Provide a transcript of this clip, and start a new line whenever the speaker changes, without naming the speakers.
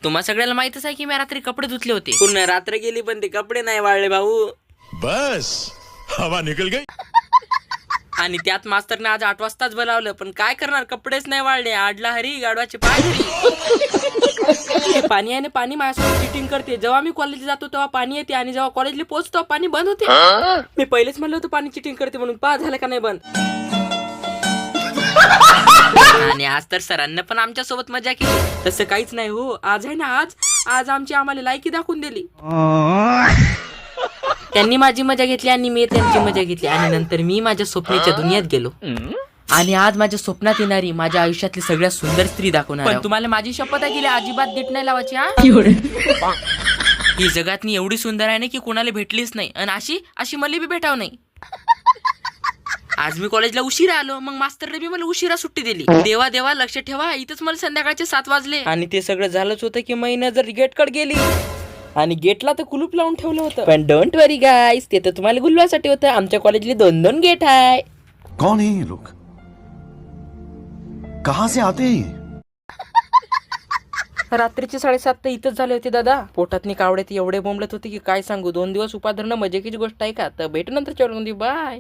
तुम्हा सगळ्याला माहितच आहे की मी रात्री कपडे धुतले होते. पूर्ण रात्र गेली पण ते कपडे नाही वाळले भाऊ.
बस हवा निकल गई.
आणि त्यात मास्तरने आज 8 वाजताच बोलावलं, पण काय करणार, कपडेच नाही वाळले. आडला हरी गाडवाचे पाय हरी. हे पाणी आहे ना, पाणी माझ्यासोबत चिटिंग करते. जेव्हा मी कॉलेजला जातो तेव्हा पाणी येते आणि जेव्हा कॉलेजला पोहोचतो पाणी बंद होते. मी पहिलेच म्हणलं होतं पाणी चिटिंग करते म्हणून. पहा झालं का नाही बंद. आणि आज तर सरांना पण आमच्या सोबत मजा केली. तसं काहीच नाही हो. आज आहे ना, आज आमची आम्हाला लायकी दाखवून दिली. त्यांनी माझी मजा घेतली आणि मी त्यांची मजा घेतली आणि नंतर मी माझ्या स्वप्नाच्या दुनियेत गेलो. आणि आज माझ्या स्वप्नात येणारी माझ्या आयुष्यातली सगळ्यात सुंदर स्त्री दाखवणार. पण तुम्हाला माझी शपथ आहे की अजिबात देत नाही लावायची. ही जगातनी एवढी सुंदर आहे ना की कोणाला भेटलीच नाही आणि अशी मला बी भेटाव नाही. आज मी कॉलेजला उशिरा आलो, मग मास्तरने बी मला उशिरा सुट्टी दिली. देवा देवा, लक्ष ठेवा, इथंच मला संध्याकाळचे 7 वाजले. आणि ते सगळं झालंच होतं की महिना जर गेटकडे गेली आणि गेटला तर कुलूप लावून ठेवलं होतं. पण डोंट वरी गाईस, ते तर तुम्हाला गुलवासाठी होतं. आमच्या कॉलेजला 2-2 गेट आहे.
कौन है ये लोग, कहां से आते हैं?
रात्रीचे 7:30 तर इथंच झाले होते दादा. पोटातनी कावडे एवढे बोंबलत होते की काय सांगू. 2 दिवस उपाधरणं मजेकीची गोष्ट आहे का. तर भेटू नंतर. बाय.